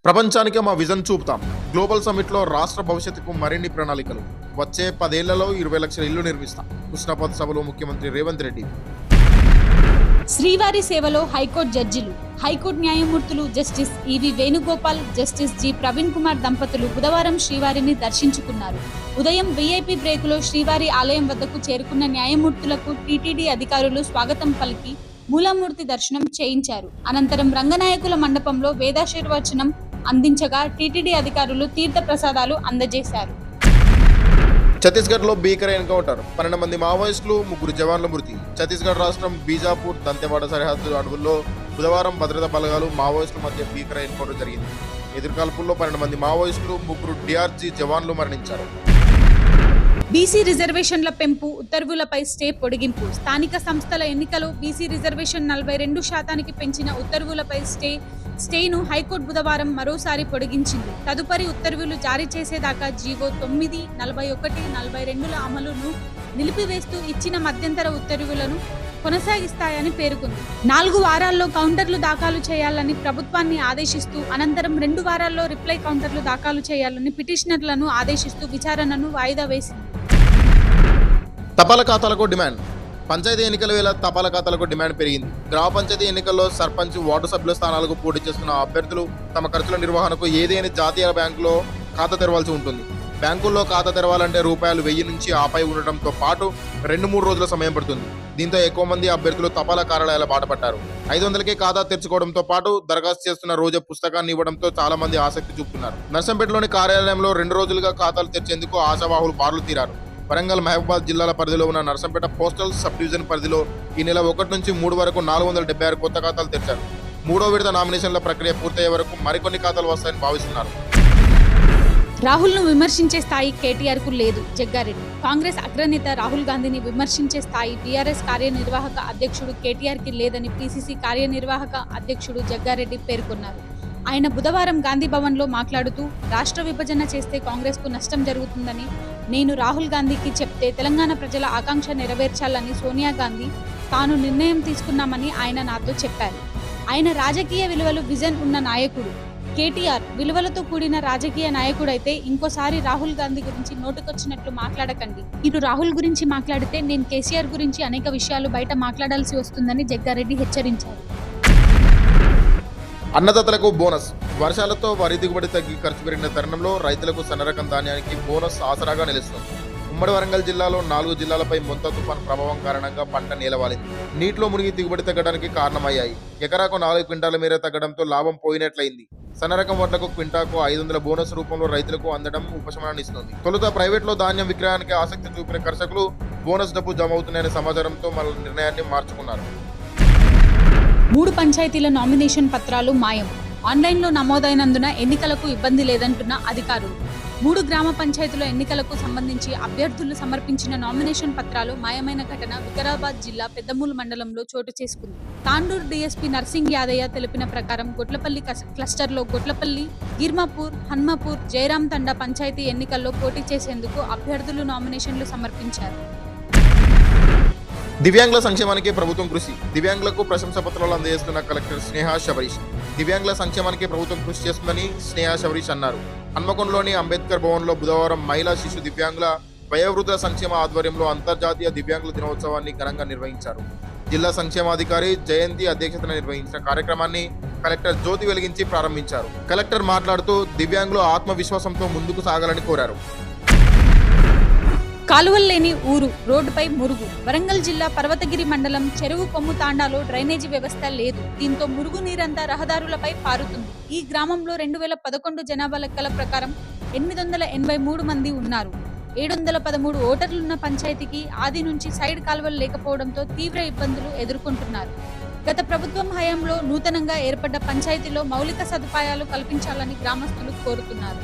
ప్రపంచానికి మా vision చూపుతాం. Global సమ్మిట్లో రాష్ట్ర భవిష్యత్తుకు మరిన్ని ప్రణాళికలు. వచ్చే 10 ఏళ్లలో 20 లక్షల ఇళ్లు నిర్మిస్తాం. కృష్ణాపథ సభలో ముఖ్యమంత్రి రేవంత్ రెడ్డి. శ్రీవారి సేవలో హైకోర్టు జడ్జిలు. హైకోర్టు న్యాయమూర్తులు జస్టిస్ ఈవి వేణుగోపాల్, జస్టిస్ జి ప్రవీణ్ కుమార్ దంపతులు బుధవారం శ్రీవారిని దర్శించుకున్నారు. ఉదయం వీఐపీ బ్రేకులో శ్రీవారి ఆలయం వద్దకు చేరుకున్న న్యాయమూర్తులకు టీటీడీ అధికారులు స్వాగతం పలికి మూలమూర్తి దర్శనం చేయించారు. అనంతరం రంగనాయకుల మండపంలో వేదాశీర్వచనం అందించగా టీటీడీ అధికారులు తీర్థ ప్రసాదాలు అందజేశారు. ఛత్తీస్గఢ్ లో భీకర ఎన్కౌంటర్. 12 మంది మావోయిస్టులు, 3 జవాన్ల మృతి. ఛత్తీస్గఢ్ రాష్ట్రం బీజాపూర్ దంతెవాడ సరిహద్దు అడవుల్లో బుధవారం భద్రతా బలగాలు మావోయిస్టుల మధ్య భీకర ఎన్కౌంటర్ జరిగింది. ఎదురుకాల్పుల్లో 12 మంది మావోయిస్టులు, 3 డిఆర్జీ జవాన్లు మరణించారు. బీసీ రిజర్వేషన్ల పెంపు ఉత్తర్వులపై స్టే పొడిగింపు. స్థానిక సంస్థల ఎన్నికలో బీసీ రిజర్వేషన్ 42% పెంచిన ఉత్తర్వులపై స్టేను హైకోర్టు బుధవారం మరోసారి పొడిగించింది. తదుపరి ఉత్తర్వులు జారీ చేసేదాకా జీవో 9, 41, 42ల అమలును నిలిపివేస్తూ ఇచ్చిన మధ్యంతర ఉత్తర్వులను కొనసాగిస్తాయని పేర్కొంది. 4 వారాల్లో కౌంటర్లు దాఖలు చేయాలని ప్రభుత్వాన్ని ఆదేశిస్తూ, అనంతరం 2 వారాల్లో రిప్లై కౌంటర్లు దాఖలు చేయాలని పిటిషనర్లను ఆదేశిస్తూ విచారణను వాయిదా వేసింది. తపాలా ఖాతాలకు డిమాండ్. పంచాయతీ ఎన్నికల వేళ తపాలా ఖాతాలకు డిమాండ్ పెరిగింది. గ్రామ పంచాయతీ ఎన్నికల్లో సర్పంచ్, వార్డు సభ్యుల స్థానాలకు పోటీ చేస్తున్న అభ్యర్థులు తమ ఖర్చుల నిర్వహణకు ఏదైనా జాతీయ బ్యాంకులో ఖాతా తెరవాల్సి ఉంటుంది. బ్యాంకుల్లో ఖాతా తెరవాలంటే ₹1000 నుంచి ఆపై ఉండటంతో పాటు 2-3 రోజుల సమయం పడుతుంది. దీంతో ఎక్కువ మంది అభ్యర్థులు తపాలా కార్యాలయాల బాటపట్టారు. 500కే ఖాతా తెరుచుకోవడంతో పాటు దరఖాస్తు చేస్తున్న రోజు పుస్తకాన్ని ఇవ్వడంతో చాలా మంది ఆసక్తి చూపుతున్నారు. నర్సంపేటలోని కార్యాలయంలో 2 రోజులుగా ఖాతాలు తెరిచేందుకు ఆశావాహులు బారులు తీరారు. వరంగల్, మహబూబాద్ జిల్లాల పరిధిలో ఉన్న నర్సంపేట పోస్టల్ సబ్ డివిజన్ పరిధిలో ఈ నెల 1 నుంచి 3 వరకు 476 కొత్త ఖాతాలు తెరిచారు. 3వ విడత నామినేషన్ల ప్రక్రియ పూర్తయ్యే వరకు మరికొన్ని ఖాతాలు వస్తాయని భావిస్తున్నారు. రాహుల్ను విమర్శించే స్థాయి కేటీఆర్ కు లేదు. జగ్గారెడ్డి. కాంగ్రెస్ అగ్రనేత రాహుల్ గాంధీని విమర్శించే స్థాయి టీఆర్ఎస్ కార్యనిర్వాహక అధ్యక్షుడు కేటీఆర్ కి లేదని పీసీసీ కార్యనిర్వాహక అధ్యక్షుడు జగ్గారెడ్డి పేర్కొన్నారు. ఆయన బుధవారం గాంధీ భవన్ లో మాట్లాడుతూ, రాష్ట్ర విభజన చేస్తే కాంగ్రెస్ కు నష్టం జరుగుతుందని నేను రాహుల్ గాంధీకి చెప్తే తెలంగాణ ప్రజల ఆకాంక్ష నెరవేర్చాలని సోనియా గాంధీ తాను నిర్ణయం తీసుకున్నామని ఆయన నాతో చెప్పారు. ఆయన రాజకీయ విలువలు, విజన్ ఉన్న నాయకుడు. కేటీఆర్ విలువలతో కూడిన రాజకీయ నాయకుడైతే ఇంకోసారి రాహుల్ గాంధీ గురించి నోటుకొచ్చినట్లు మాట్లాడకండి. మీరు రాహుల్ గురించి మాట్లాడితే నేను కేసీఆర్ గురించి అనేక విషయాలు బయట మాట్లాడాల్సి వస్తుందని జగ్గారెడ్డి హెచ్చరించారు. అన్నదాతలకు బోనస్. వర్షాలతో వరి దిగుబడి తగ్గి ఖర్చు పెరిగిన తరుణంలో రైతులకు సన్నరకం ధాన్యానికి బోనస్ ఆసరాగా నిలుస్తుంది. ఉమ్మడి వరంగల్ జిల్లాలో 4 జిల్లాలపై మొంత తుఫాన్ ప్రభావం కారణంగా పంట నేలవాలింది. నీటిలో మునిగి దిగుబడి తగ్గడానికి కారణమయ్యాయి. ఎకరాకు 4 క్వింటాల మేర తగ్గడంతో లాభం పోయినట్లయింది. సన్నరకం వడ్లకు క్వింటాకు 500 బోనస్ రూపంలో రైతులకు అందడం ఉపశమనాన్ని ఇస్తుంది. తొలుత ప్రైవేట్లో ధాన్యం విక్రయానికి ఆసక్తి చూపిన కర్షకులు బోనస్ డబ్బు జమ అవుతున్నాయనే సమాచారంతో మన నిర్ణయాన్ని మార్చుకున్నారు. 3 పంచాయతీల నామినేషన్ పత్రాలు మాయం. ఆన్లైన్లో నమోదైనందున ఎన్నికలకు ఇబ్బంది లేదంటున్న అధికారులు. 3 గ్రామ పంచాయతీల ఎన్నికలకు సంబంధించి అభ్యర్థులు సమర్పించిన నామినేషన్ పత్రాలు మాయమైన ఘటన వికారాబాద్ జిల్లా పెద్దమూలు మండలంలో చోటు చేసుకుంది. తాండూరు డీఎస్పీ నర్సింగ్ యాదయ్య తెలిపిన ప్రకారం గొట్లపల్లి క్లస్టర్లో గొట్లపల్లి, గిర్మాపూర్, హన్మాపూర్, జయరాం తండా పంచాయతీ ఎన్నికల్లో పోటీ చేసేందుకు అభ్యర్థులు నామినేషన్లు సమర్పించారు. దివ్యాంగుల సంక్షేమానికి ప్రభుత్వం కృషి. దివ్యాంగులకు ప్రశంసా పత్రాలు అందజేస్తున్న కలెక్టర్ స్నేహ శబరీష్. దివ్యాంగుల సంక్షేమానికి ప్రభుత్వం కృషి చేస్తుందని స్నేహ శబరీష్ అన్నారు. హన్మకొండలోని అంబేద్కర్ భవన్లో బుధవారం మహిళా, శిశు దివ్యాంగుల, వయోవృద్ధుల సంక్షేమ ఆధ్వర్యంలో అంతర్జాతీయ దివ్యాంగుల దినోత్సవాన్ని ఘనంగా నిర్వహించారు. జిల్లా సంక్షేమాధికారి జయంతి అధ్యక్షతన నిర్వహించిన కార్యక్రమాన్ని కలెక్టర్ జ్యోతి వెలిగించి ప్రారంభించారు. కలెక్టర్ మాట్లాడుతూ దివ్యాంగులు ఆత్మవిశ్వాసంతో ముందుకు సాగాలని కోరారు. కాలువల్లేని ఊరు, రోడ్డుపై మురుగు. వరంగల్ జిల్లా పర్వతగిరి మండలం చెరువు కొమ్ము తాండాలో డ్రైనేజీ వ్యవస్థ లేదు. దీంతో మురుగు నీరంతా రహదారులపై పారుతుంది. ఈ గ్రామంలో 2011 జనాభా లెక్కల ప్రకారం 883 మంది ఉన్నారు. 713 ఓటర్లున్న పంచాయతీకి ఆది నుంచి సైడ్ కాలువలు లేకపోవడంతో తీవ్ర ఇబ్బందులు ఎదుర్కొంటున్నారు. గత ప్రభుత్వం హయాంలో నూతనంగా ఏర్పడ్డ పంచాయతీలో మౌలిక సదుపాయాలు కల్పించాలని గ్రామస్తులు కోరుతున్నారు.